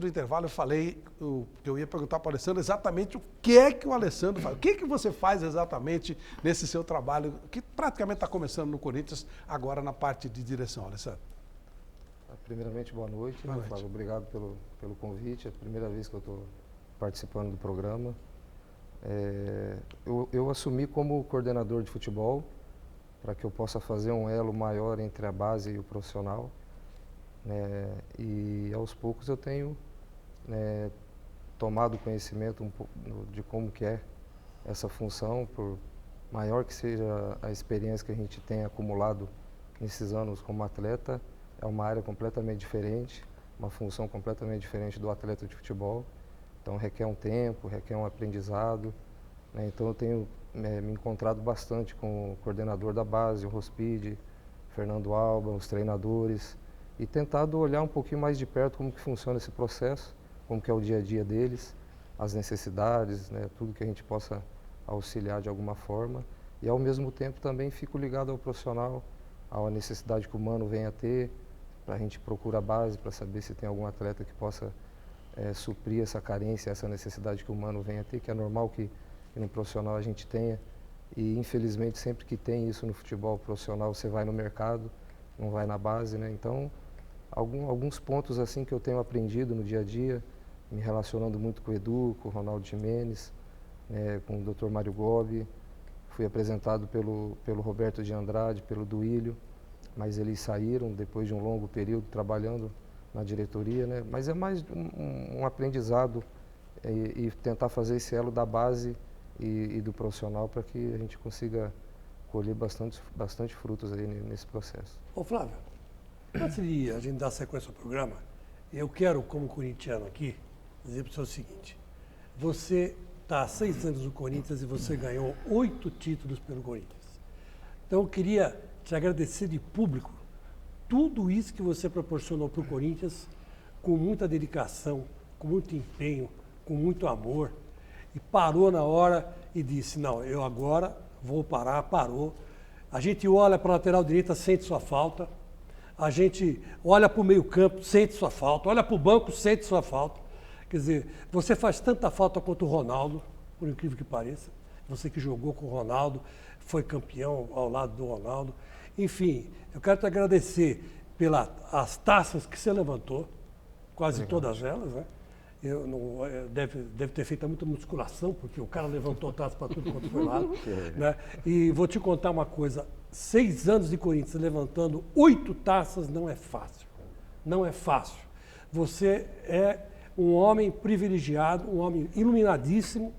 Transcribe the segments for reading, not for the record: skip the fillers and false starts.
No intervalo eu falei que eu ia perguntar para o Alessandro exatamente o que é que o Alessandro faz. O que é que você faz exatamente nesse seu trabalho, que praticamente está começando no Corinthians, agora na parte de direção, Alessandro? Primeiramente, boa noite. Boa noite. Flávio, obrigado pelo convite. É a primeira vez que eu estou participando do programa. Eu assumi como coordenador de futebol para que eu possa fazer um elo maior entre a base e o profissional. E aos poucos eu tenho tomado conhecimento um pouco de como que é essa função, por maior que seja a experiência que a gente tem acumulado nesses anos como atleta, é uma área completamente diferente, uma função completamente diferente do atleta de futebol. Então requer um tempo, requer um aprendizado. Então eu tenho me encontrado bastante com o coordenador da base, o Rospide, Fernando Alba, os treinadores, e tentado olhar um pouquinho mais de perto como que funciona esse processo, como que é o dia a dia deles, as necessidades, tudo que a gente possa auxiliar de alguma forma. E ao mesmo tempo também fico ligado ao profissional, à necessidade que o Mano venha a ter, para a gente procurar a base para saber se tem algum atleta que possa suprir essa carência, essa necessidade que o Mano venha a ter, que é normal que no profissional a gente tenha. E infelizmente sempre que tem isso no futebol profissional, você vai no mercado, não vai na base, Então, alguns pontos assim que eu tenho aprendido no dia a dia, me relacionando muito com o Edu, com o Ronaldo Gimenez, com o Dr. Mário Gobi. Fui apresentado pelo Roberto de Andrade, pelo Duílio, mas eles saíram depois de um longo período trabalhando na diretoria, Mas é mais um aprendizado e tentar fazer esse elo da base e do profissional para que a gente consiga colher bastante frutos aí nesse processo. Ô Flávio, antes de a gente dar sequência ao programa, eu quero, como corintiano aqui, dizer para o senhor o seguinte: você está há 6 anos no Corinthians e você ganhou 8 títulos pelo Corinthians. Então eu queria te agradecer de público tudo isso que você proporcionou para o Corinthians, com muita dedicação, com muito empenho, com muito amor, e parou na hora e disse: não, eu agora vou parar. Parou. A gente olha para a lateral direita, sente sua falta. A gente olha para o meio campo, sente sua falta. Olha para o banco, sente sua falta. Quer dizer, você faz tanta falta quanto o Ronaldo, por incrível que pareça. Você que jogou com o Ronaldo, foi campeão ao lado do Ronaldo. Enfim, eu quero te agradecer pelas taças que você levantou, quase todas elas, deve ter feito muita musculação, porque o cara levantou taça para tudo quanto foi lado. E vou te contar uma coisa: 6 anos de Corinthians levantando 8 taças não é fácil. Não é fácil. Você é um homem privilegiado, um homem iluminadíssimo,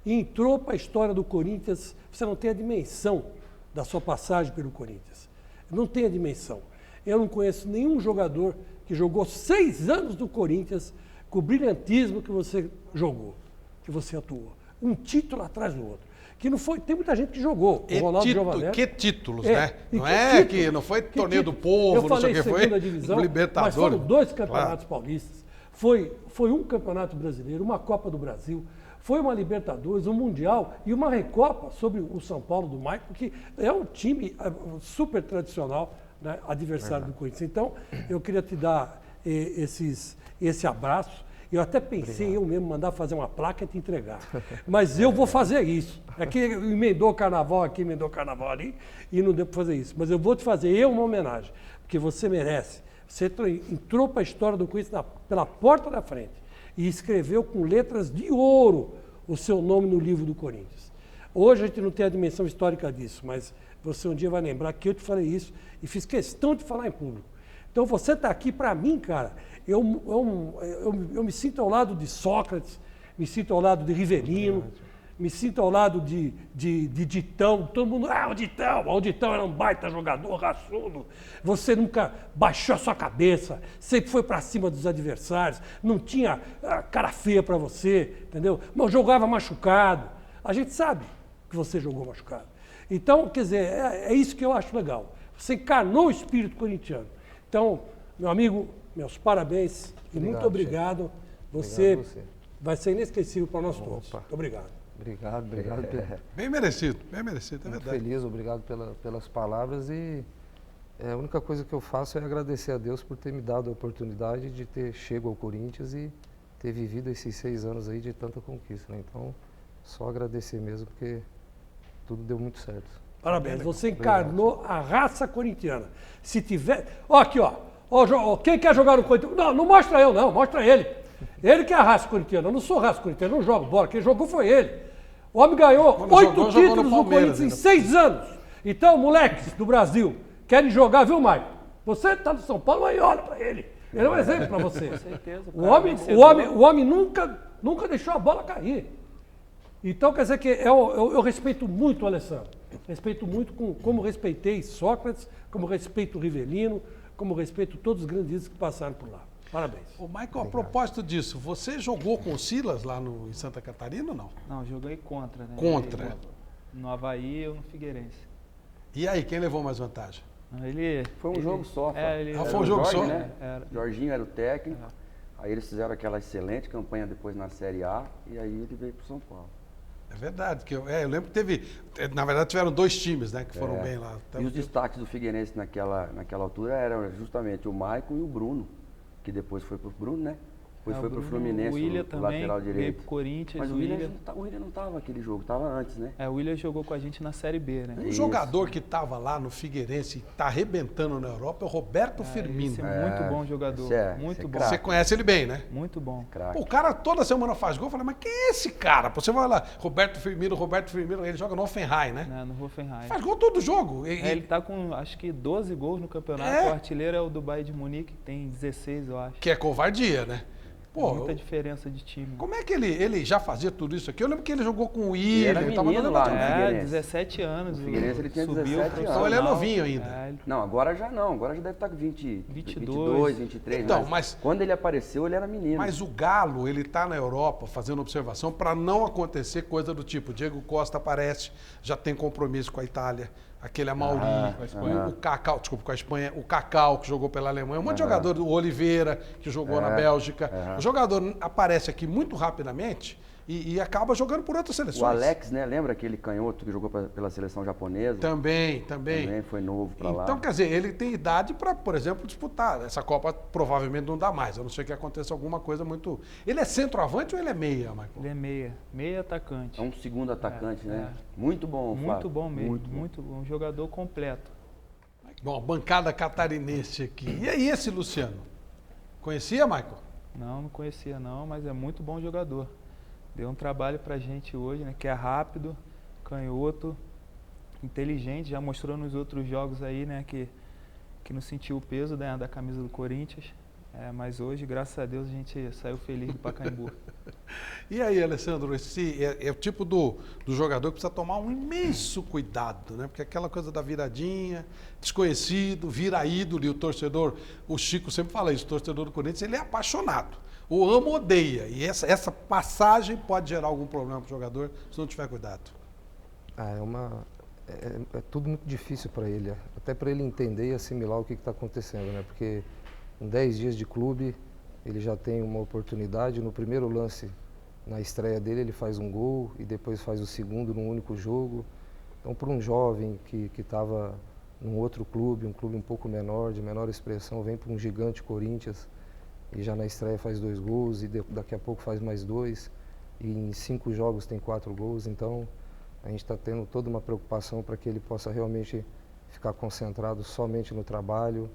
e entrou para a história do Corinthians. Você não tem a dimensão da sua passagem pelo Corinthians. Não tem a dimensão. Eu não conheço nenhum jogador que jogou 6 anos no Corinthians com o brilhantismo que você jogou, que você atuou. Um título atrás do outro. Que não foi, tem muita gente que jogou. O Ronaldo Giovanelli. Que títulos, Não foi torneio do povo, não sei o que foi. Divisão, Libertadores. Mas foram 2 campeonatos paulistas. Foi um campeonato brasileiro, uma Copa do Brasil. Foi uma Libertadores, um Mundial e uma Recopa sobre o São Paulo do Maicon, que é um time super tradicional, adversário do Corinthians. Então, eu queria te dar esse abraço. Eu até pensei eu mesmo mandar fazer uma placa e te entregar. Mas eu vou fazer isso. É que emendou carnaval aqui, emendou carnaval ali, e não deu para fazer isso. Mas eu vou te fazer uma homenagem, porque você merece. Você entrou para a história do Corinthians pela porta da frente e escreveu com letras de ouro o seu nome no livro do Corinthians. Hoje a gente não tem a dimensão histórica disso, mas você um dia vai lembrar que eu te falei isso e fiz questão de falar em público. Então você está aqui, para mim, cara, eu me sinto ao lado de Sócrates, me sinto ao lado de Rivelino, me sinto ao lado de Ditão. Todo mundo, o Ditão era um baita jogador, raçudo. Você nunca baixou a sua cabeça, sempre foi para cima dos adversários, não tinha cara feia para você, entendeu? Mas jogava machucado. A gente sabe que você jogou machucado. Então, quer dizer, é isso que eu acho legal. Você encarnou o espírito corintiano. Então, meu amigo, meus parabéns e muito obrigado. Você vai ser inesquecível para nós todos. Muito obrigado. Obrigado. Bem merecido, é muito verdade. Feliz, obrigado pelas palavras. E a única coisa que eu faço é agradecer a Deus por ter me dado a oportunidade de ter chego ao Corinthians e ter vivido esses 6 anos aí de tanta conquista, né? Então, só agradecer mesmo, porque tudo deu muito certo. Parabéns, você encarnou a raça corintiana. Se tiver... Ó, aqui, ó. Quem quer jogar no Corinthians? Não, não mostra eu, não. Mostra ele. Ele que é a raça corintiana. Eu não sou raça corintiana, eu não jogo bola. Quem jogou foi ele. O homem ganhou Quando 8 jogou no títulos no Palmeiras, Corinthians em ainda. 6 anos. Então, moleques do Brasil, querem jogar, viu, Maicon? Você está no São Paulo, aí olha para ele. Ele é um exemplo para você. Com certeza. O homem nunca deixou a bola cair. Então, quer dizer que eu respeito muito o Alessandro. Respeito muito como respeitei Sócrates, como respeito o Rivelino, como respeito todos os grandes que passaram por lá. Parabéns. Ô, Michael, a propósito disso, você jogou com o Silas lá em Santa Catarina ou não? Não, joguei contra, né? Contra. No Havaí ou no Figueirense. E aí, quem levou mais vantagem? Foi um jogo só. Foi um jogo Jorge, só? Né? Era. Jorginho era o técnico. Aí eles fizeram aquela excelente campanha depois na Série A e aí ele veio para São Paulo. É verdade, que eu lembro que teve, na verdade tiveram 2 times, né, que foram bem lá. E os destaques do Figueirense naquela altura eram justamente o Maicon e o Bruno, que depois foi pro Bruno, né? Depois foi pro Fluminense, o William o também, lateral veio direito. pro Corinthians. Mas o William não estava naquele jogo, estava antes, né? O William jogou com a gente na Série B, né? Um jogador que estava lá no Figueirense e está arrebentando na Europa é o Roberto Firmino. Esse é muito bom jogador. Esse é bom. Você conhece ele bem, né? Muito bom. Pô, o cara toda semana faz gol. Eu falei, mas quem é esse cara? Pô, você vai lá, Roberto Firmino, ele joga no Hoffenheim, né? No Hoffenheim. Faz gol todo jogo. Ele tá com, acho que 12 gols no campeonato. O artilheiro é o do Bayern de Munique, que tem 16, eu acho. Que é covardia, né? Pô, Muita diferença de time. Como é que ele já fazia tudo isso aqui? Eu lembro que ele jogou com o William. Era menino lá, né? Figueirense. 17 anos. No Figueirense ele tinha subiu 17 pro anos. Então ele é profissional. novinho ainda. Não, agora já não. Agora já deve estar com 22, 23. Então, mas quando ele apareceu, ele era menino. Mas o Galo, ele tá na Europa fazendo observação para não acontecer coisa do tipo, Diego Costa aparece, já tem compromisso com a Itália, aquele Amauri, o Cacau, desculpa, com a Espanha, o Cacau, que jogou pela Alemanha, um monte de jogador, o Oliveira, que jogou na Bélgica. O jogador aparece aqui muito rapidamente e acaba jogando por outras seleções. O Alex, né? Lembra aquele canhoto que jogou pela seleção japonesa? Também. Também foi novo para lá. Então, quer dizer, ele tem idade para, por exemplo, disputar. Essa Copa provavelmente não dá mais, a não ser que aconteça alguma coisa muito... Ele é centroavante ou ele é meia, Michael? Ele é meia. Meia atacante. É um segundo atacante, né? Muito bom, Flávio. Muito bom mesmo. Muito bom. Um jogador completo. Bom, bancada catarinense aqui. E aí esse Luciano? Conhecia, Michael? Não conhecia não, mas é muito bom jogador. Deu um trabalho pra gente hoje, né? Que é rápido, canhoto, inteligente. Já mostrou nos outros jogos aí, né? Que não sentiu o peso, né, da camisa do Corinthians. Mas hoje, graças a Deus, a gente saiu feliz do Pacaembu. E aí, Alessandro, esse é o tipo do jogador que precisa tomar um imenso cuidado, né? Porque aquela coisa da viradinha, desconhecido, vira ídolo, e o torcedor, o Chico sempre fala isso, o torcedor do Corinthians, ele é apaixonado. O ama ou odeia. E essa passagem pode gerar algum problema para o jogador se não tiver cuidado. É tudo muito difícil para ele, até para ele entender e assimilar o que está acontecendo, né? Porque em 10 dias de clube, ele já tem uma oportunidade. No primeiro lance, na estreia dele, ele faz um gol e depois faz o segundo num único jogo. Então, para um jovem que estava num outro clube, um clube um pouco menor, de menor expressão, vem para um gigante Corinthians e já na estreia faz 2 gols e daqui a pouco faz mais 2 e em 5 jogos tem 4 gols. Então, a gente está tendo toda uma preocupação para que ele possa realmente ficar concentrado somente no trabalho,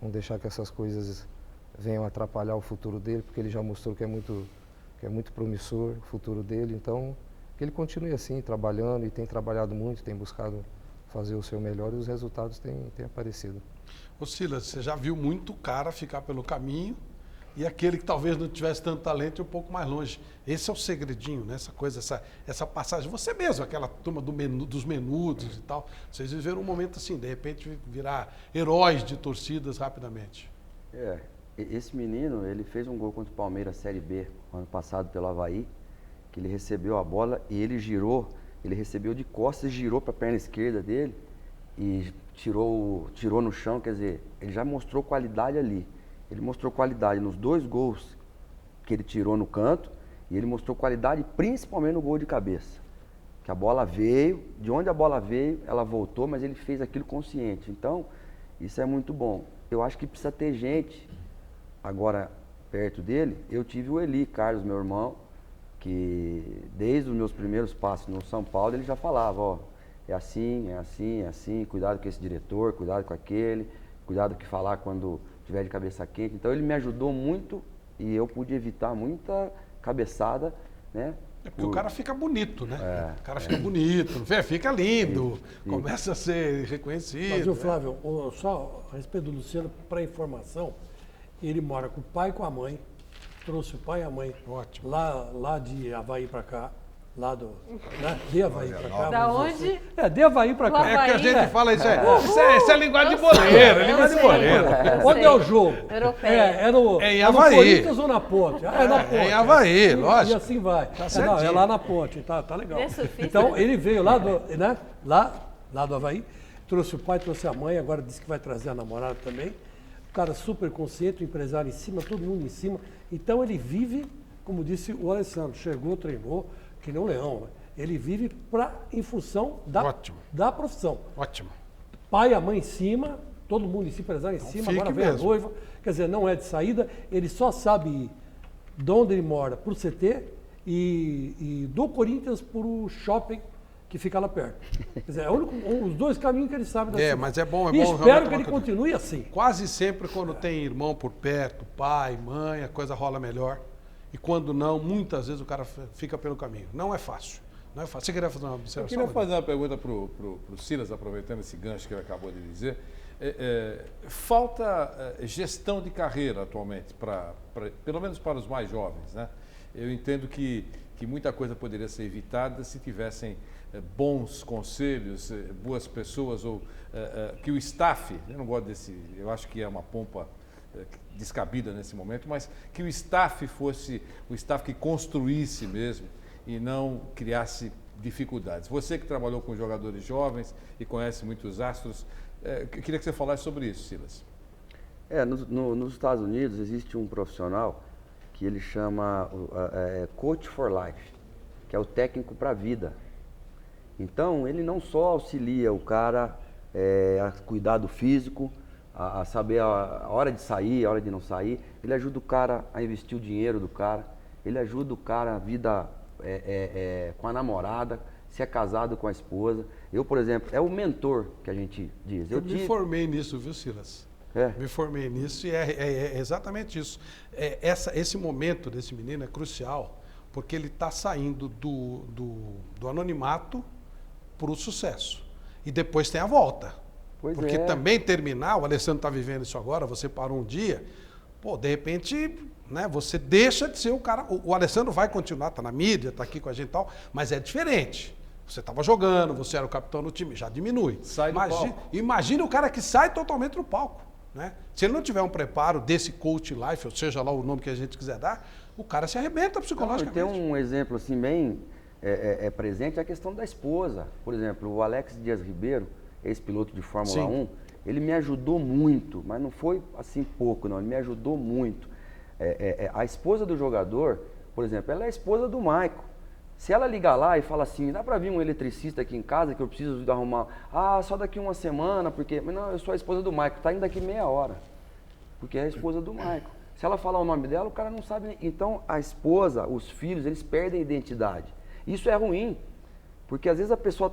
não deixar que essas coisas venham atrapalhar o futuro dele, porque ele já mostrou que é muito promissor o futuro dele. Então, que ele continue assim, trabalhando, e tem trabalhado muito, tem buscado fazer o seu melhor e os resultados têm aparecido. Ô Silas, você já viu muito cara ficar pelo caminho e aquele que talvez não tivesse tanto talento ir um pouco mais longe. Esse é o segredinho, né? Essa coisa, essa passagem. Você mesmo, aquela turma dos menudos e tal, vocês viveram um momento assim, de repente virar heróis de torcidas rapidamente. Esse menino, ele fez um gol contra o Palmeiras Série B, ano passado pelo Havaí, que ele recebeu a bola e ele girou, ele recebeu de costas, girou para a perna esquerda dele e tirou no chão, quer dizer, ele já mostrou qualidade ali. Ele mostrou qualidade nos 2 gols que ele tirou no canto e ele mostrou qualidade principalmente no gol de cabeça. Que a bola veio, de onde a bola veio, ela voltou, mas ele fez aquilo consciente. Então, isso é muito bom. Eu acho que precisa ter gente, agora, perto dele, eu tive o Eli Carlos, meu irmão, que desde os meus primeiros passos no São Paulo, ele já falava, ó, é assim, é assim, é assim, cuidado com esse diretor, cuidado com aquele, cuidado com o que falar quando tiver de cabeça quente. Então ele me ajudou muito e eu pude evitar muita cabeçada, né? É porque o cara fica bonito, né? O cara fica bonito, fica lindo, começa a ser reconhecido. Mas, Flávio, só a respeito do Luciano, para informação, ele mora com o pai e com a mãe, trouxe o pai e a mãe Ótimo. lá de Avaí para cá, lá do, né? De Avaí para cá. Da vamos dizer onde? assim. É, de Avaí para Do cá. É que a gente É. fala isso aí. Isso é linguagem de boleiro, é linguagem de boleiro. Onde é o jogo? Europeia. É em no Avaí. Corinthians ou na Ponte? É na Ponte. em Avaí, E lógico. assim vai. Não, certinho. é lá na Ponte, tá legal. Ele é surfista, Então, né? ele veio lá do, né? Lá do Avaí, trouxe o pai, trouxe a mãe, agora disse que vai trazer a namorada também. O cara super consciente, o empresário em cima, todo mundo em cima. Então, ele vive, como disse o Alessandro, chegou, treinou, que nem um leão, né? Ele vive em função Ótimo. da profissão. Ótimo. Pai e a mãe em cima, todo mundo em cima, empresário em cima, fique agora vem a mesmo. noiva. Quer dizer, não é de saída, ele só sabe ir de onde ele mora para o CT e do Corinthians para o shopping que fica lá perto. Quer dizer, é os dois caminhos que ele sabe da cidade. Mas é bom E espero realmente que ele uma coisa. continue assim. Quase sempre quando tem irmão por perto, pai, mãe, a coisa rola melhor. E quando não, muitas vezes o cara fica pelo caminho. Não é fácil. Não é fácil. Você queria fazer uma Eu observação? queria fazer uma pergunta para o Silas, aproveitando esse gancho que ele acabou de dizer. Falta gestão de carreira atualmente, pelo menos para os mais jovens, né? Eu entendo que muita coisa poderia ser evitada se tivessem bons conselhos, boas pessoas, ou que o staff, eu não gosto desse, eu acho que é uma pompa descabida nesse momento, mas que o staff fosse o staff que construísse mesmo e não criasse dificuldades. Você que trabalhou com jogadores jovens e conhece muitos astros, eu queria que você falasse sobre isso, Silas. Nos Estados Unidos existe um profissional que ele chama Coach for Life, que é o técnico para a vida. Então, ele não só auxilia o cara a cuidar do físico, a saber a hora de sair, a hora de não sair, ele ajuda o cara a investir o dinheiro do cara, ele ajuda o cara a vida com a namorada, se é casado com a esposa. Eu, por exemplo, é o mentor que a gente diz. Eu me formei nisso, viu, Silas? Me formei nisso e é exatamente isso. Esse momento desse menino é crucial, porque ele está saindo do anonimato para o sucesso. E depois tem a volta. Porque também terminar, o Alessandro está vivendo isso agora, você parou um dia, de repente, né, você deixa de ser o cara. O Alessandro vai continuar, está na mídia, está aqui com a gente e tal, mas é diferente. Você estava jogando, você era o capitão do time, já diminui. Sai do palco. Imagina o cara que sai totalmente do palco. Né? Se ele não tiver um preparo desse coach life, ou seja lá o nome que a gente quiser dar, o cara se arrebenta psicologicamente. Tem um exemplo assim bem presente, é a questão da esposa. Por exemplo, o Alex Dias Ribeiro, ex-piloto de Fórmula 1, ele me ajudou muito, mas não foi assim pouco, não. Ele me ajudou muito. A esposa do jogador, por exemplo, ela é a esposa do Maico. Se ela ligar lá e falar assim, dá para vir um eletricista aqui em casa que eu preciso arrumar, só daqui uma semana, porque... Mas não, eu sou a esposa do Maico, tá indo daqui meia hora, porque é a esposa do Maico. Se ela falar o nome dela, o cara não sabe nem... Então, a esposa, os filhos, eles perdem a identidade. Isso é ruim, porque às vezes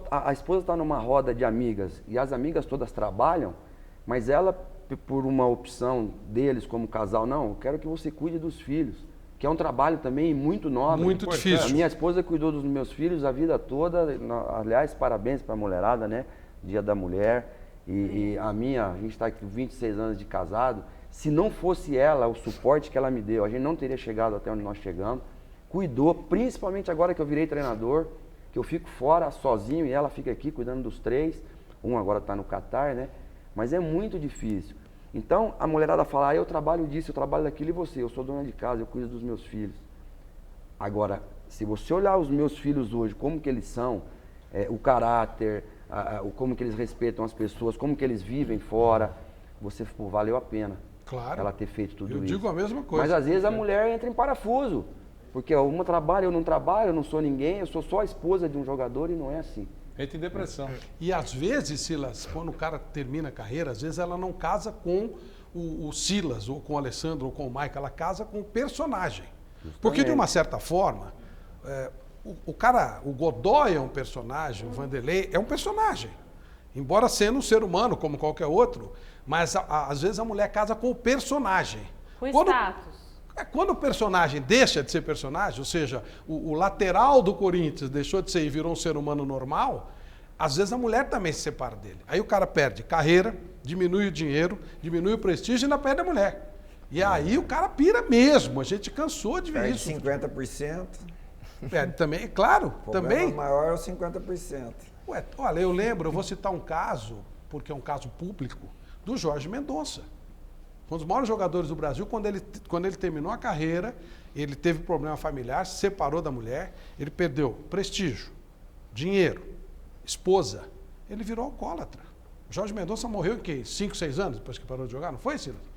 a esposa está numa roda de amigas e as amigas todas trabalham, mas ela, por uma opção deles como casal, não, eu quero que você cuide dos filhos. Que é um trabalho também muito nobre. Muito difícil. A minha esposa cuidou dos meus filhos a vida toda. Aliás, parabéns para a mulherada, né? Dia da Mulher. E a gente está com 26 anos de casado. Se não fosse ela, o suporte que ela me deu, a gente não teria chegado até onde nós chegamos. Cuidou, principalmente agora que eu virei treinador, que eu fico fora sozinho e ela fica aqui cuidando dos 3. Um agora está no Catar, né? Mas é muito difícil. Então, a mulherada fala, eu trabalho disso, eu trabalho daquilo e você, eu sou dona de casa, eu cuido dos meus filhos. Agora, se você olhar os meus filhos hoje, como que eles são, o caráter, como que eles respeitam as pessoas, como que eles vivem fora, valeu a pena ela ter feito tudo isso. Eu digo a mesma coisa. Mas às vezes a mulher entra em parafuso, porque uma trabalha, eu não trabalho, eu não sou ninguém, eu sou só a esposa de um jogador e não é assim. Entra em depressão. E às vezes, Silas, quando o cara termina a carreira, às vezes ela não casa com o Silas, ou com o Alessandro, ou com o Michael, ela casa com o personagem. Porque, de uma certa forma, o Godoy é um personagem, o Vanderlei é um personagem. Embora sendo um ser humano, como qualquer outro, mas às vezes a mulher casa com o personagem. Com status. Quando o personagem deixa de ser personagem, ou seja, o lateral do Corinthians deixou de ser e virou um ser humano normal, às vezes a mulher também se separa dele. Aí o cara perde carreira, diminui o dinheiro, diminui o prestígio e ainda perde a mulher. E aí o cara pira mesmo. A gente cansou de ver Perde isso. 50%. Perde também, claro, O também. problema maior é os 50%. Ué, olha, eu lembro, eu vou citar um caso, porque é um caso público, do Jorge Mendonça. Um dos maiores jogadores do Brasil, quando ele terminou a carreira, ele teve problema familiar, se separou da mulher, ele perdeu prestígio, dinheiro, esposa, ele virou alcoólatra. O Jorge Mendonça morreu em quê? 5, 6 anos depois que parou de jogar, não foi, Silas?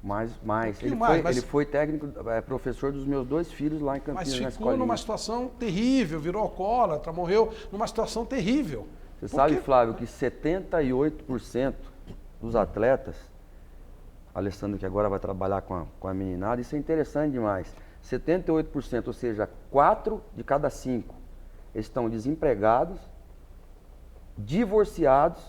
Mais. pouquinho Ele foi técnico, professor dos meus 2 filhos lá em Campinas, Mas na ficou escolinha. numa situação terrível, virou alcoólatra, morreu numa situação terrível. Você Por sabe, quê? Flávio, que 78% dos atletas, Alessandro que agora vai trabalhar com a meninada, isso é interessante demais. 78%, ou seja, 4 de cada 5 estão desempregados, divorciados,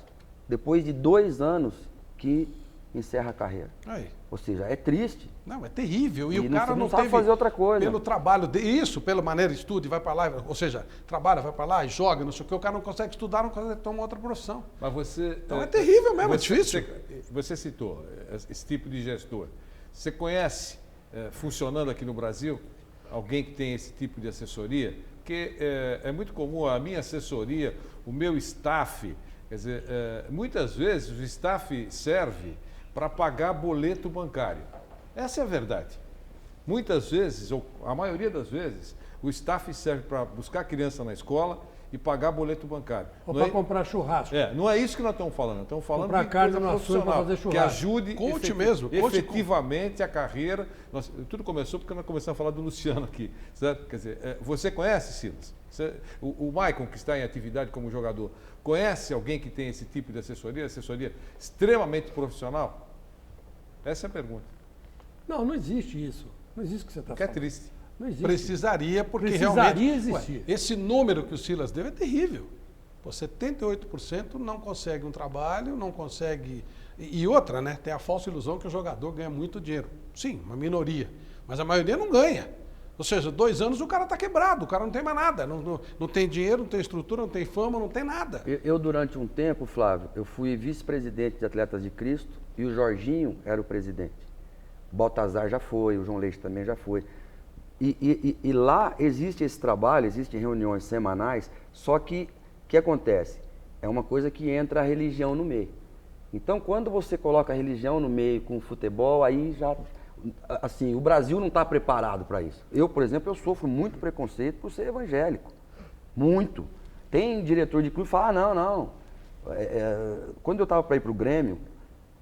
depois de 2 anos que encerra a carreira. Aí. Ou seja, é triste. Não, é terrível. E E o não- cara não não sabe teve, fazer outra coisa. Pelo trabalho, isso, pela maneira estuda e vai para lá, ou seja, trabalha, vai para lá e joga, não sei o que, o cara não consegue estudar, não consegue tomar outra profissão. Mas você. Então é terrível mesmo, é difícil. Você citou esse tipo de gestor. Você conhece, funcionando aqui no Brasil, alguém que tem esse tipo de assessoria? Porque é muito comum a minha assessoria, o meu staff, quer dizer, muitas vezes o staff serve para pagar boleto bancário. Essa é a verdade. Muitas vezes, ou a maioria das vezes, o staff serve para buscar a criança na escola e pagar boleto bancário. Ou Não para é- comprar churrasco. não é isso que nós estamos falando. Nós estamos falando Comprar de carne coisa no açougue pra profissional, fazer que churrasco. ajude Coach mesmo, coach efetivamente a carreira. Tudo começou porque nós começamos a falar do Luciano aqui, certo? Quer dizer, você conhece, Silas? O Maicon, que está em atividade como jogador, conhece alguém que tem esse tipo de assessoria extremamente profissional? Essa é a pergunta. Não existe isso. Não existe o que você está Que é falando. triste. Não existe. Precisaria, porque Precisaria realmente... existir. Esse número que o Silas deu é terrível. Pô, 78% não consegue um trabalho, não consegue... E outra, né? Tem a falsa ilusão que o jogador ganha muito dinheiro. Sim, uma minoria. Mas a maioria não ganha. Ou seja, 2 anos o cara está quebrado, o cara não tem mais nada. Não tem dinheiro, não tem estrutura, não tem fama, não tem nada. Eu, durante um tempo, Flávio, eu fui vice-presidente de Atletas de Cristo e o Jorginho era o presidente. O Baltazar já foi, o João Leite também já foi. E lá existe esse trabalho, existem reuniões semanais, só que o que acontece? É uma coisa que entra a religião no meio. Então, quando você coloca a religião no meio com o futebol, aí já... Assim, o Brasil não está preparado para isso. Eu, por exemplo, eu sofro muito preconceito por ser evangélico. Muito. Tem diretor de clube que fala, não. Quando eu estava para ir para o Grêmio,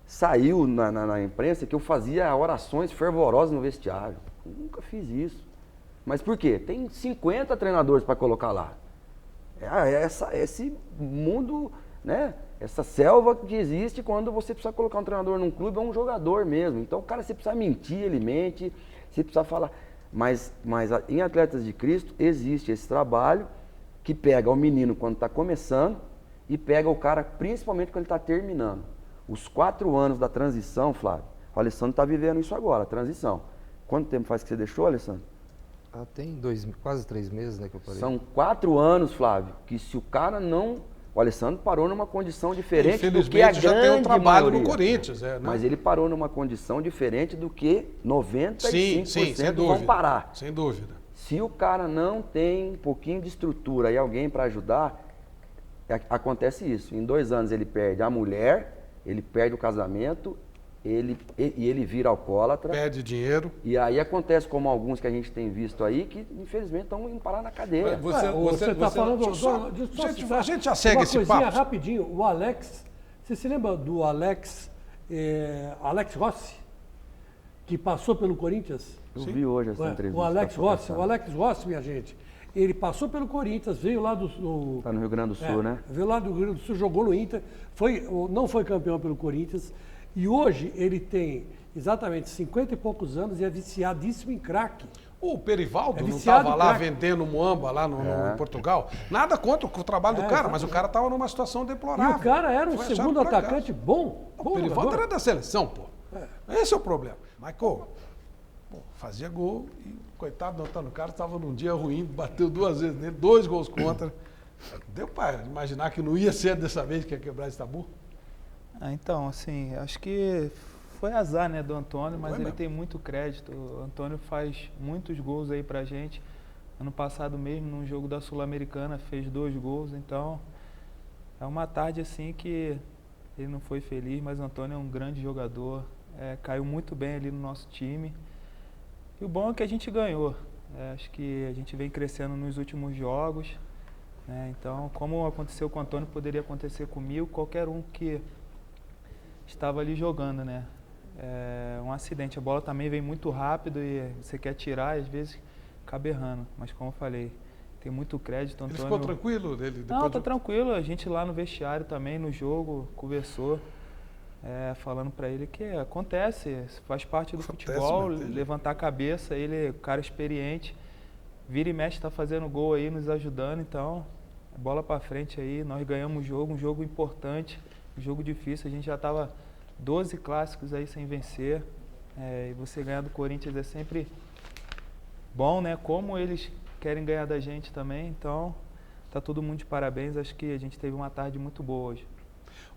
saiu na imprensa que eu fazia orações fervorosas no vestiário. Eu nunca fiz isso. Mas por quê? Tem 50 treinadores para colocar lá. Esse mundo, né? Essa selva que existe quando você precisa colocar um treinador num clube, é um jogador mesmo. Então, cara, você precisa mentir, ele mente, você precisa falar. Mas em Atletas de Cristo existe esse trabalho que pega o menino quando está começando e pega o cara principalmente quando ele está terminando. Os 4 anos da transição, Flávio, o Alessandro está vivendo isso agora, a transição. Quanto tempo faz que você deixou, Alessandro? Tem quase 3 meses, né, que eu parei. São 4 anos, Flávio, que se o cara não... O Alessandro parou numa condição diferente do que a Infelizmente já tem um grande trabalho maioria. no Corinthians. Né? Mas ele parou numa condição diferente do que 95% sim, sem vão dúvida. parar. Sem dúvida. Se o cara não tem um pouquinho de estrutura e alguém para ajudar, acontece isso. Em 2 anos ele perde a mulher, ele perde o casamento, ele vira alcoólatra. Perde dinheiro. E aí acontece como alguns que a gente tem visto aí, que infelizmente estão indo parar na cadeia. Você está falando... A gente já segue esse coisinha papo. rapidinho. O Alex... Você se lembra do Alex Rossi? Que passou pelo Corinthians? Eu vi hoje essa entrevista. O Alex tá Rossi. passando. O Alex Rossi, minha gente, ele passou pelo Corinthians, veio lá do... Tá no Rio Grande do Sul, né? Veio lá do Rio Grande do Sul, jogou no Inter, não foi campeão pelo Corinthians. E hoje ele tem exatamente 50 e poucos anos e é viciadíssimo em crack. O Perivaldo É não viciado estava em lá crack. vendendo muamba lá em Portugal? Nada contra o trabalho do cara, mas o cara estava numa situação E deplorável. o cara era um Foi achado segundo por acaso. atacante bom. O bom Perivaldo jogador. era da seleção, pô. Esse é o problema. Michael, pô, fazia gol e coitado do Antônio Carlos estava num dia ruim, bateu 2 vezes nele, 2 gols contra. Deu para imaginar que não ia ser dessa vez que ia quebrar esse tabu? Então, assim, acho que foi azar, né, do Antônio, mas Foi ele mesmo. tem muito crédito. O Antônio faz muitos gols aí pra gente. Ano passado mesmo, num jogo da Sul-Americana, fez 2 gols. Então, é uma tarde assim que ele não foi feliz, mas o Antônio é um grande jogador. Caiu muito bem ali no nosso time. E o bom é que a gente ganhou. Acho que a gente vem crescendo nos últimos jogos, né? Então, como aconteceu com o Antônio, poderia acontecer comigo, qualquer um que estava ali jogando, né? É um acidente. A bola também vem muito rápido e você quer tirar e às vezes acaba errando. Mas como eu falei, tem muito crédito. Ele Antônio... ficou tranquilo dele depois Não, tá do- tranquilo. A gente lá no vestiário também, no jogo, conversou, falando pra ele que acontece, faz parte do Acontece, futebol, mas entendi. levantar a cabeça. Ele é um cara experiente, vira e mexe, tá fazendo gol aí, nos ajudando. Então, bola pra frente aí. Nós ganhamos o jogo, um jogo importante, um jogo difícil. A gente já tava 12 clássicos aí sem vencer. E você ganhar do Corinthians é sempre bom, né? Como eles querem ganhar da gente também. Então, tá todo mundo de parabéns. Acho que a gente teve uma tarde muito boa hoje.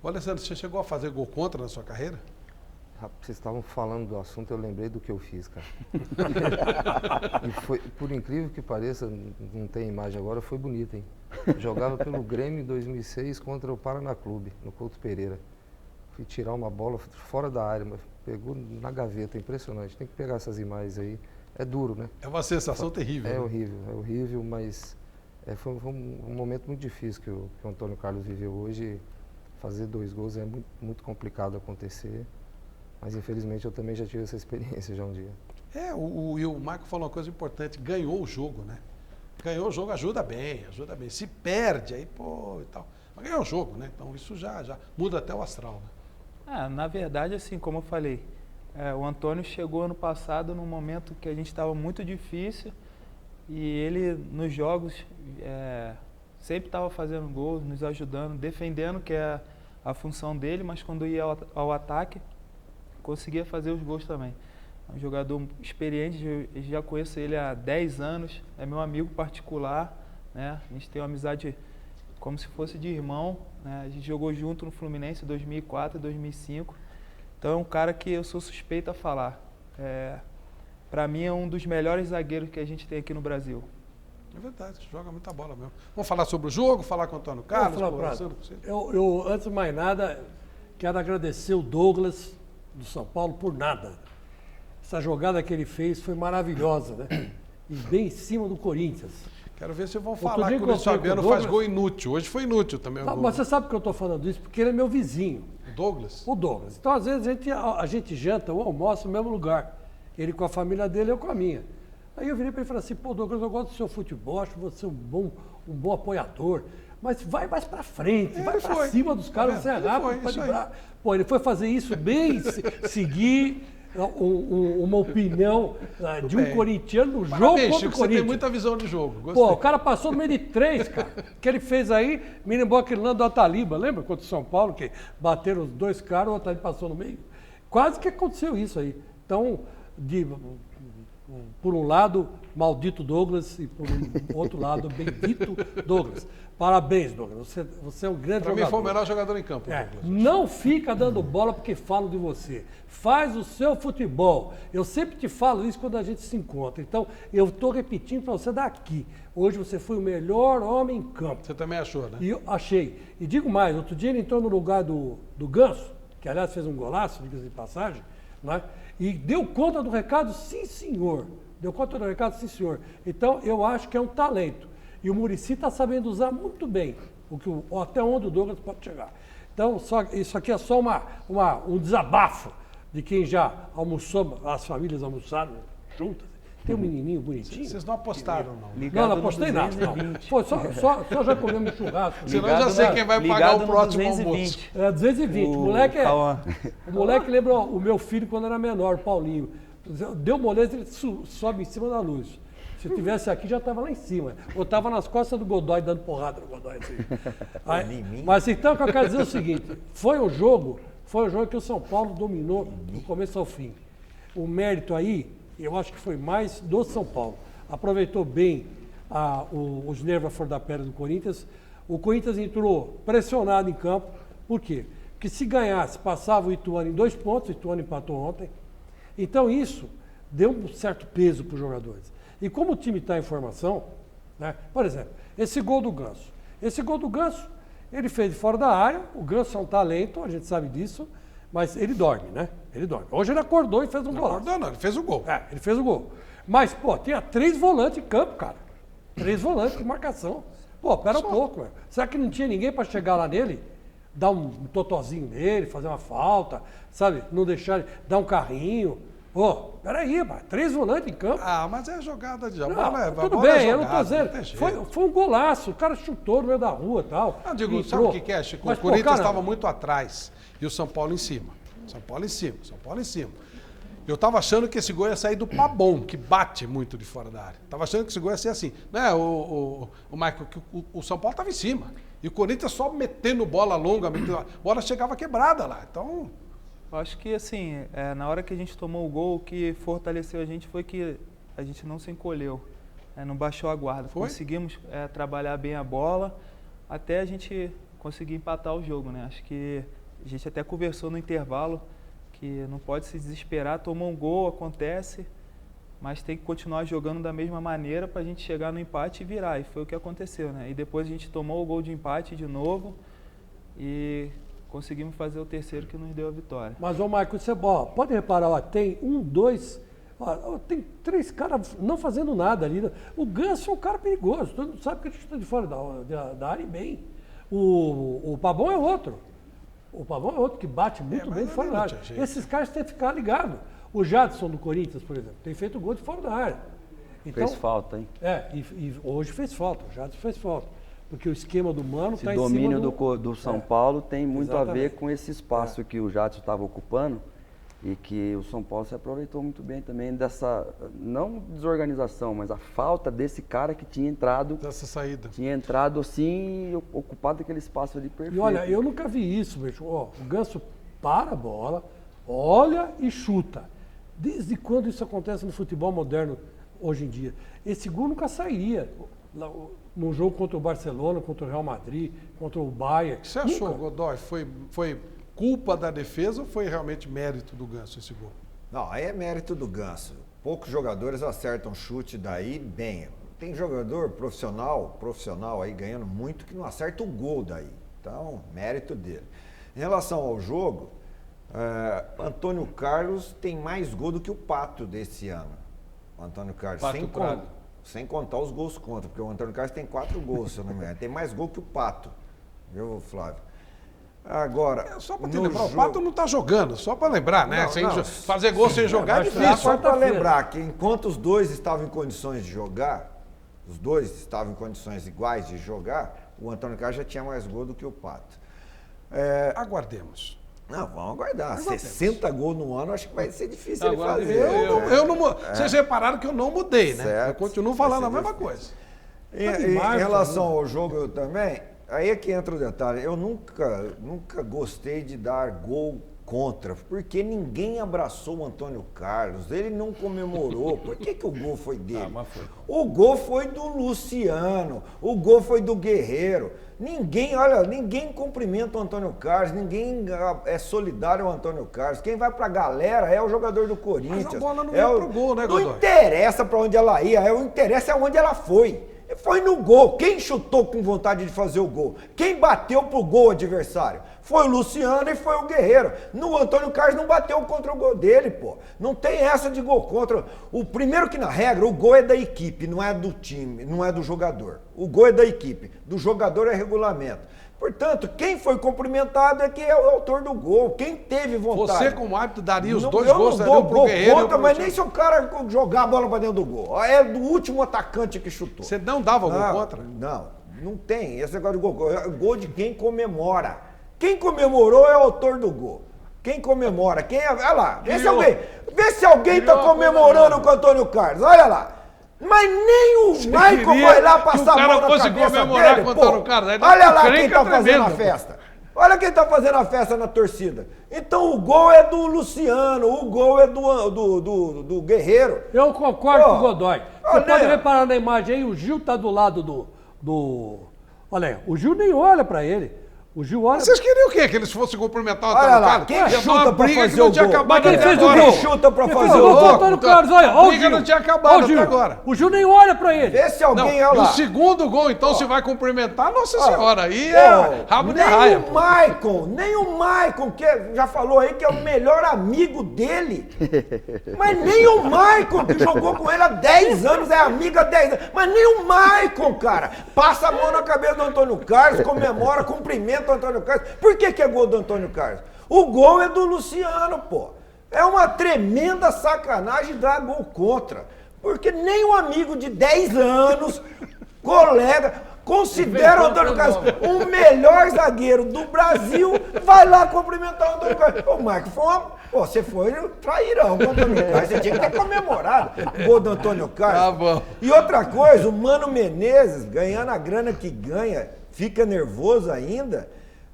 Ô, Alessandro, você chegou a fazer gol contra na sua carreira? Vocês estavam falando do assunto, eu lembrei do que eu fiz, cara. E foi, por incrível que pareça, não tem imagem agora, foi bonito, hein? Jogava pelo Grêmio em 2006 contra o Paraná Clube, no Couto Pereira. Fui tirar uma bola fora da área, mas pegou na gaveta, impressionante. Tem que pegar essas imagens aí. É duro, né? É uma sensação terrível. É né? horrível, mas foi um momento muito difícil que o Antônio Carlos viveu hoje. Fazer 2 gols é muito, muito complicado acontecer, mas infelizmente eu também já tive essa experiência já um dia. E o Marco falou uma coisa importante, ganhou o jogo, né? Ganhou o jogo, ajuda bem, ajuda bem. Se perde, aí, pô, e tal. Mas ganhou o jogo, né? Então isso já muda até o astral, né? Na verdade, assim, como eu falei, o Antônio chegou ano passado num momento que a gente estava muito difícil e ele, nos jogos, sempre estava fazendo gols, nos ajudando, defendendo, que é a função dele, mas quando ia ao ataque, conseguia fazer os gols também. É um jogador experiente, eu já conheço ele há 10 anos, é meu amigo particular, né? A gente tem uma amizade como se fosse de irmão, né? A gente jogou junto no Fluminense em 2004 e 2005, então é um cara que eu sou suspeito a falar. Para mim é um dos melhores zagueiros que a gente tem aqui no Brasil. É verdade, joga muita bola mesmo. Vamos falar sobre o jogo, falar com o Antônio Carlos? Vamos falar, com o Prado. Alessandro? Eu, antes de mais nada, quero agradecer o Douglas do São Paulo por nada. Essa jogada que ele fez foi maravilhosa, né? E bem em cima do Corinthians. Quero ver se vão Outro falar dia que o que eu Luiz falei com o Fabiano faz Douglas- gol inútil. Hoje foi inútil também o Tá, gol. mas você sabe que eu estou falando isso? Porque ele é meu vizinho, O Douglas? o Douglas. Então, às vezes, a gente janta ou almoça no mesmo lugar. Ele com a família dele, eu com a minha. Aí eu virei para ele e falei assim, pô, Douglas, eu gosto do seu futebol, acho você um bom apoiador, mas vai mais para frente, vai Ele para foi. cima dos caras, Tá você é vendo? Ele rápido foi, para isso aí. driblar. Pô, ele foi fazer isso bem, seguir uma opinião de um bem. corintiano no jogo Parabéns, contra Chico, o você tem Corinthians. muita visão de jogo. Gostei. Pô, o cara passou no meio de 3, cara. O que ele fez aí, me lembrou aquele lance do Ataliba, lembra? Contra o São Paulo, que bateram os 2 caras, o Ataliba passou no meio. Quase que aconteceu isso aí. Então, por um lado, maldito Douglas, e por um outro lado, bendito Douglas. Parabéns, Douglas. Você é um grande Para mim jogador. foi o melhor jogador em campo. É, Douglas. não fica dando bola porque falam de você. Faz o seu futebol. Eu sempre te falo isso quando a gente se encontra. Então, eu estou repetindo para você daqui. Hoje você foi o melhor homem em campo. Você também achou, né? E eu achei. E digo mais, outro dia ele entrou no lugar do Ganso, que aliás fez um golaço, diga-se de passagem, né? E deu conta do recado, sim senhor. Deu conta do recado, sim senhor. Então, eu acho que é um talento. E o Muricy está sabendo usar muito bem até onde o Douglas pode chegar. Então, isso aqui é só um desabafo de quem já almoçou, as famílias almoçaram juntas Tem um menininho bonitinho. Vocês não apostaram, não. Não, não apostei nada. Não. Pô, só já comemos churrasco. Senão eu já sei quem vai pagar o próximo almoço. É 220. O moleque lembra o meu filho quando era menor, o Paulinho. Deu moleza, ele sobe em cima da luz. Se eu tivesse aqui, já estava lá em cima. Ou estava nas costas do Godoy, dando porrada no Godoy. Assim. Aí, mas então, o que eu quero dizer é o seguinte. Foi um jogo que o São Paulo dominou do começo ao fim. O mérito aí, eu acho que foi mais do São Paulo. Aproveitou bem os nervos à flor da pele do Corinthians. O Corinthians entrou pressionado em campo. Por quê? Porque se ganhasse, passava o Ituano em 2 pontos. O Ituano empatou ontem. Então isso deu um certo peso para os jogadores. E como o time está em formação, né? Por exemplo, esse gol do Ganso. Esse gol do Ganso, ele fez de fora da área. O Ganso é um talento, a gente sabe disso. Mas ele dorme, né? Ele dorme. Hoje ele acordou e fez um gol. Não acordou, não, ele fez o gol. É, ele fez o gol. Mas, pô, tinha 3 volantes em campo, cara. 3 volantes com marcação. Pô, pera um pouco, velho. Será que não tinha ninguém para chegar lá nele? Dar um totozinho nele, fazer uma falta, sabe? Não deixar ele dar um carrinho. Pô, peraí, mano. 3 volantes em campo. Ah, mas é jogada de Não, bola. tudo bola bem, é eu não tô jogada, dizendo. não Foi um golaço. O cara chutou no meio da rua e tal. Não, digo, entrou. sabe o que é, Chico? Mas, O pô, Corinthians cara, estava muito atrás e o São Paulo em cima. São Paulo em cima, São Paulo em cima. Eu estava achando que esse gol ia sair do Pabon, que bate muito de fora da área. Estava achando que esse gol ia ser assim. Né, o Michael, que o São Paulo estava em cima. E o Corinthians só metendo bola longa, a bola chegava quebrada lá. Então, Eu acho que, assim, na hora que a gente tomou o gol, o que fortaleceu a gente foi que a gente não se encolheu, não baixou a guarda. Foi? Conseguimos trabalhar bem a bola até a gente conseguir empatar o jogo, né? Acho que a gente até conversou no intervalo que não pode se desesperar, tomou um gol, acontece, mas tem que continuar jogando da mesma maneira para a gente chegar no empate e virar. E foi o que aconteceu, né? E depois a gente tomou o gol de empate de novo e conseguimos fazer o terceiro que nos deu a vitória. Mas, ô Marco, você pode reparar, ó, tem 1, 2, tem 3 caras não fazendo nada ali. O Ganso é um cara perigoso, todo mundo sabe que ele está de fora da área e bem. O Pavão é outro. O Pavão é outro que bate muito bem de fora da área. Esses caras têm que ficar ligados. O Jadson do Corinthians, por exemplo, tem feito gol de fora da área. Então, Fez falta, hein? E hoje fez falta, o Jadson fez falta. Porque o esquema do Mano está em cima domínio do São Paulo tem muito a ver Exatamente. com esse espaço que o Jadson estava ocupando e que o São Paulo se aproveitou muito bem também dessa, não desorganização, mas a falta desse cara que tinha entrado. dessa saída. Tinha entrado assim, ocupado aquele espaço ali perfeito. E olha, eu nunca vi isso, bicho. Ó, o Ganso para a bola, olha e chuta. Desde quando isso acontece no futebol moderno hoje em dia? Esse gol nunca sairia. No jogo contra o Barcelona, contra o Real Madrid, contra o Bayern. Você achou, Nunca. Godoy, foi culpa da defesa ou foi realmente mérito do Ganso esse gol? Não, aí é mérito do Ganso. Poucos jogadores acertam chute daí bem. Tem jogador profissional aí ganhando muito que não acerta o gol daí. Então, mérito dele. Em relação ao jogo, Antônio Carlos tem mais gol do que o Pato desse ano. O Antônio Carlos, Pato Prado. sem contar os gols contra, porque o Antônio Carlos tem 4 gols, se eu não me engano. Tem mais gol que o Pato, viu, Flávio? Agora, Só para te lembrar, o Pato não está jogando, só para lembrar, né? Não, fazer gol sem jogar é mas difícil. Só para quarta-feira. lembrar que enquanto os dois estavam em condições de jogar, os dois estavam em condições iguais de jogar, o Antônio Carlos já tinha mais gol do que o Pato. Aguardemos. Não, vamos aguardar. 60 gols no ano, acho que vai ser difícil ele Agora, fazer. Eu não, vocês repararam que eu não mudei, né? Certo. Eu continuo Vai falando ser a mesma difícil. coisa. Em relação ao jogo eu também, aí é que entra o detalhe. Eu nunca gostei de dar gol contra, porque ninguém abraçou o Antônio Carlos, ele não comemorou. Por que o gol foi dele? mas foi. O gol foi do Luciano, o gol foi do Guerreiro. Ninguém cumprimenta o Antônio Carlos, ninguém é solidário ao Antônio Carlos. Quem vai pra galera é o jogador do Corinthians. Mas a bola não ia pro gol, né, Godoy? Não interessa pra onde ela ia, o interessa é onde ela foi. Foi no gol. Quem chutou com vontade de fazer o gol? Quem bateu pro gol adversário? Foi o Luciano e foi o Guerreiro. O Antônio Carlos não bateu contra o gol dele, pô. Não tem essa de gol contra. O primeiro que na regra, o gol é da equipe, não é do time, não é do jogador. O gol é da equipe, do jogador é regulamento. Portanto, quem foi cumprimentado é quem é o autor do gol, quem teve vontade. Você, como árbitro, daria os Não, dois eu gols, não daria dou um pro gol Guerreiro e contra, um pro mas Luciano. nem se o cara jogar a bola para dentro do gol. É do último atacante que chutou. Você não dava gol contra? Não tem. Esse negócio de gol. É gol de quem comemora. Quem comemorou é o autor do gol. Quem comemora, quem é. Olha lá, vê se alguém está comemorando com o Antônio Carlos. Olha lá. Mas nem o Maicon vai lá passar a mão na cabeça comemorar dele, com o pô. Antônio Carlos. Olha lá quem Encrenca está fazendo a tremenda, festa. Olha quem está fazendo a festa na torcida. Então o gol é do Luciano, o gol é do Guerreiro. Eu concordo Pô, com o Godoy. Você olha, pode reparar na imagem aí, o Gil tá do lado do... Olha aí, o Gil nem olha pra ele. O Gil olha... Vocês queriam o quê? Que eles fossem cumprimentar o Olha Antônio lá, Carlos? quem Ia dar uma chuta pra briga que fazer não o tinha gol? acabado Mas quem até fez o agora. gol? Quem chuta pra Quem fazer fez o o gol gol? foi o Antônio Carlos, olha. A Ó o briga Gil. não tinha acabado Ó o até Gil. agora. O Gil nem olha pra ele. Vê se Não, alguém, e olha o lá. segundo gol, então, se vai cumprimentar, Nossa Senhora, aí Pô, é rabo de raia. nem o Maicon, que já falou aí que é o melhor amigo dele. Mas nem o Maicon, que jogou com ele há 10 anos, é amigo há 10 anos. Mas nem o Maicon, cara, passa a mão na cabeça do Antônio Carlos, comemora, cumprimenta o Antônio Carlos. Por que é gol do Antônio Carlos? O gol é do Luciano, pô. É uma tremenda sacanagem dar gol contra. Porque nem um amigo de 10 anos, colega, considera o Antônio Carlos o melhor zagueiro do Brasil, vai lá cumprimentar o Antônio Carlos. Ô, Marco, você foi trairão com o Antônio Carlos. Você tinha que ter comemorado o gol do Antônio Carlos. Tá bom. E outra coisa, o Mano Menezes, ganhando a grana que ganha, fica nervoso ainda.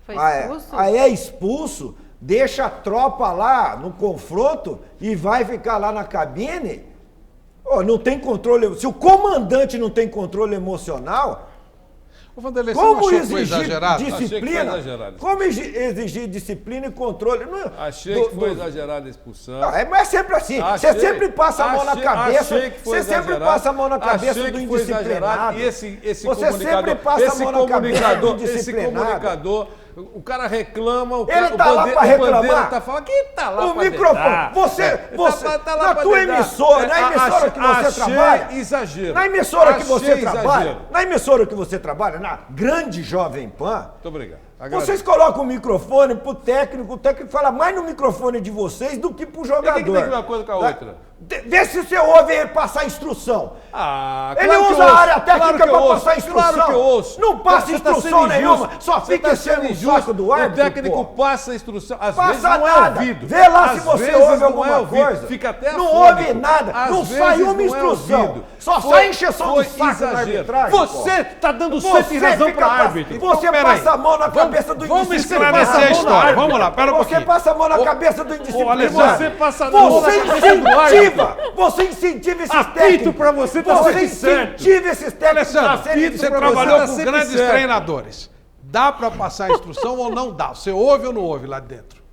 Foi expulso? Aí é expulso, deixa a tropa lá no confronto e vai ficar lá na cabine. Oh, não tem controle. Se o comandante não tem controle emocional, Ô, Vanderlei, você não como achou que foi exigir exagerado? Achei que foi disciplina? exagerado. Como exigir disciplina e controle? Achei que foi exagerada a expulsão. Mas é sempre assim. Você sempre passa a mão na cabeça. Achei que foi Você sempre exagerado. passa a mão na cabeça Achei do que foi indisciplinado. exagerado. E esse Você comunicador, sempre passa a mão na cabeça do esse indisciplinado. comunicador, o cara reclama, Ele tá lá pra reclamar. Tá falando, quem tá lá O pra microfone. dedar? Você tá lá na pra tua dedar. emissora, na emissora que você Achei trabalha. exagero. Na emissora que você Achei trabalha, exagero. na emissora que você trabalha, na grande Jovem Pan, Muito obrigado. vocês colocam o microfone pro técnico, o técnico fala mais no microfone de vocês do que pro jogador. E o que tem que ver uma coisa com a outra? Vê se você ouve ele passar instrução. Claro Ele que usa eu a área ouço, técnica claro que eu pra ouço, passar instrução. Claro que eu ouço. Não passa Você tá instrução sendo nenhuma, injusto. só Você fica tá enchendo sendo o injusto. saco do árbitro, O técnico pô. passa a instrução. Às Passa vezes não é nada. ouvido. Vê lá Às se você vezes ouve não alguma é ouvido. coisa. Fica até Não afônico. ouve nada. Às Não vezes sai uma não é instrução. ouvido. Só Foi- sai encheção foi de saco na exagero. arbitragem. Você tá dando sempre razão fica para pa- árbitro. Você Então, passa a mão na cabeça do vamos indisciplinado. esclarecer a história. Vamos lá, pera um Você pouquinho. passa a mão na cabeça do indisciplinado. Alessandro, você passa a mão na Você cabeça do incentiva. Você incentiva esses Apito técnicos. pra você, tá Você sempre certo. incentiva esses técnicos. a Alessandro, serem você improvisados. trabalhou tá com sempre grandes certo. treinadores. Dá pra passar a instrução ou não dá? Você ouve ou não ouve lá dentro?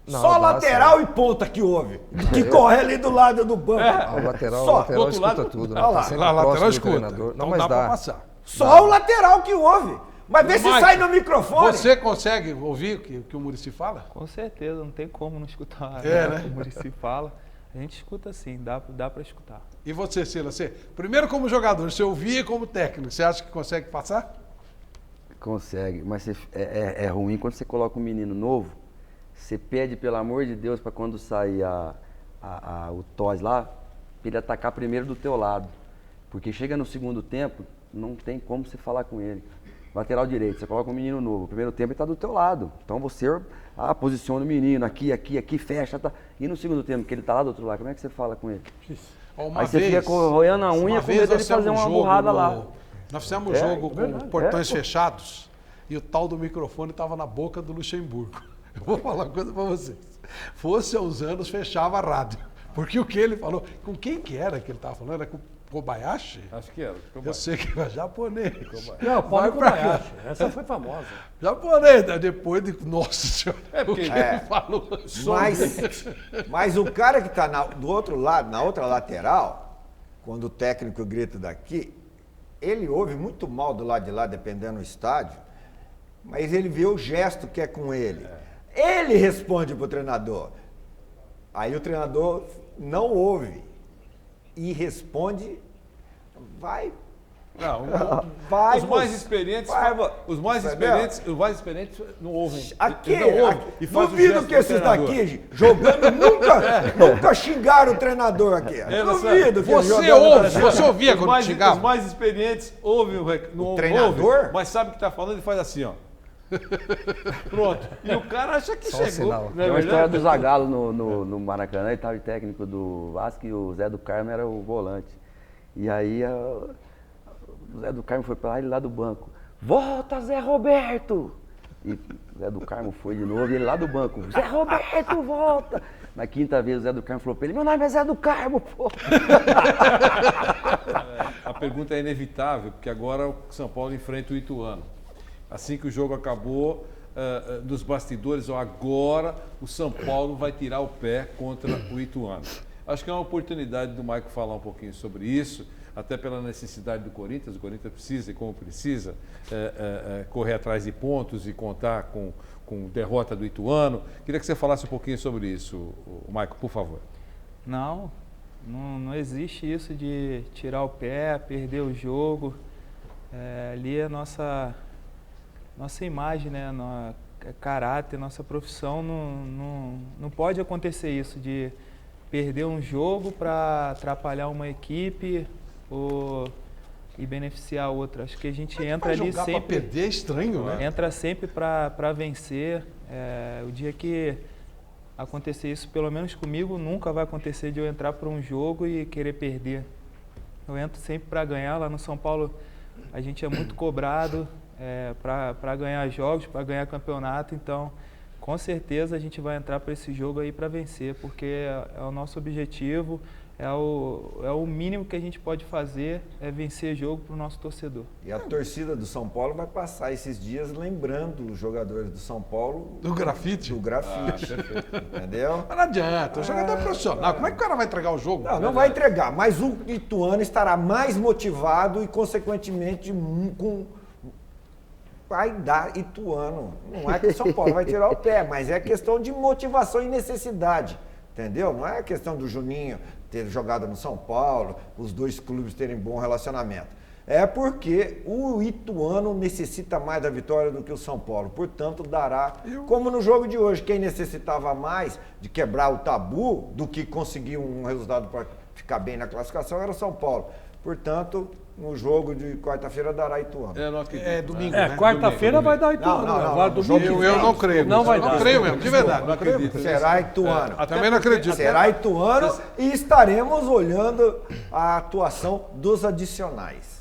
Não, Só dá, lateral e ponta que ouve. Que corre ali do lado do banco. O lateral, Só. o lateral outro lado, escuta tudo, né? olha lá. Tá sempre Lá, lateral próximo do escuta. treinador. Então Não, mas dá pra dá. passar. Só o lateral que ouve. Mas vê se Mike, sai no microfone. Você consegue ouvir o que o Muricy fala? Com certeza, não tem como não escutar né? o que o Muricy fala. A gente escuta sim, dá para escutar. E você, Sila, primeiro como jogador, você ouvia como técnico, você acha que consegue passar? Consegue, mas é ruim quando você coloca um menino novo, você pede, pelo amor de Deus, para quando sair o tos lá, pra ele atacar primeiro do teu lado. Porque chega no segundo tempo, não tem como você falar com ele. Lateral direito, você coloca um menino novo, o primeiro tempo ele está do teu lado. Então você posiciona o menino aqui, fecha. Tá. E no segundo tempo, que ele está lá do outro lado, como é que você fala com ele? Aí você fica roendo a unha com medo dele fazer uma burrada lá. Nós fizemos um jogo com portões fechados e o tal do microfone estava na boca do Luxemburgo. Eu vou falar uma coisa para vocês. Fosse há uns anos, fechava a rádio. Porque o que ele falou, com quem que era que ele estava falando? Era com Kobayashi? Acho que era. Eu sei que era japonês. Não, Paulo Vai pra cá. Kobayashi. Essa foi famosa. Japonês, né? Depois de... Nossa senhora, o que ele falou. Mas o cara que está do outro lado, na outra lateral, quando o técnico grita daqui, ele ouve muito mal do lado de lá, dependendo do estádio. mas ele vê o gesto que é com ele. Ele responde para o treinador. Aí o treinador não ouve e responde, vai. Não, Vai, os mais você- experientes, vai, vo- os mais entendeu? experientes não ouvem. Aqui, Eles não ouvem e faz o duvido gesto que do esses treinador. daqui, jogando, nunca xingaram o treinador aqui. Duvido que eles Você jogando- ouve, você ouvia quando Os xingava? mais experientes ouvem não treinador? ouvem, mas sabe o que está falando e faz assim, ó. Pronto. E o cara acha que Só um chegou. sinal. Não é Tem uma história verdade? do Zagallo no Maracanã, ele estava de técnico do Vasco e o Zé do Carmo era o volante. E aí o Zé do Carmo foi para lá, ele lá do banco. Volta, Zé Roberto! E o Zé do Carmo foi de novo e ele lá do banco. Zé Roberto, volta! Na quinta vez o Zé do Carmo falou para ele, meu nome é Zé do Carmo, pô! A pergunta é inevitável, porque agora o São Paulo enfrenta o Ituano. Assim que o jogo acabou, dos bastidores, ó, agora o São Paulo vai tirar o pé contra o Ituano. Acho que é uma oportunidade do Maico falar um pouquinho sobre isso, até pela necessidade do Corinthians. O Corinthians precisa, e como precisa, correr atrás de pontos e contar com derrota do Ituano. Queria que você falasse um pouquinho sobre isso, o Maico, por favor. Não existe isso de tirar o pé, perder o jogo. Ali é nossa imagem, né? Caráter, nossa profissão. Não pode acontecer isso de perder um jogo para atrapalhar uma equipe e beneficiar a outra. Acho que a gente entra ali jogar pra sempre. perder é estranho, né? Entra sempre para vencer. O dia que acontecer isso, pelo menos comigo, nunca vai acontecer de eu entrar para um jogo e querer perder. Eu entro sempre para ganhar. Lá no São Paulo a gente é muito cobrado para ganhar jogos, para ganhar campeonato. Então, com certeza a gente vai entrar para esse jogo aí para vencer, porque é o nosso objetivo. É o mínimo que a gente pode fazer, é vencer jogo para o nosso torcedor. E a torcida do São Paulo vai passar esses dias lembrando os jogadores do São Paulo Do grafite? do grafite. Entendeu? Mas não adianta, o jogador é profissional. Como é que o cara vai entregar o jogo? Não vai entregar, mas o Ituano estará mais motivado e, consequentemente, vai dar Ituano. Não é que o São Paulo vai tirar o pé, mas é questão de motivação e necessidade. Entendeu? Não é questão do Juninho ter jogado no São Paulo, os dois clubes terem bom relacionamento. É porque o Ituano necessita mais da vitória do que o São Paulo. Portanto, dará, como no jogo de hoje, quem necessitava mais de quebrar o tabu do que conseguir um resultado para ficar bem na classificação era o São Paulo. Portanto, no jogo de quarta-feira dará Ituano. Eu não acredito. É domingo, né? Quarta-feira vai dar Ituano. Não, Agora no domingo. jogo Eu não creio. Não nisso. vai Eu não dar. creio mesmo, de verdade. Não acredito. Será Ituano. Também não acredito. Será Ituano e estaremos olhando a atuação dos adicionais.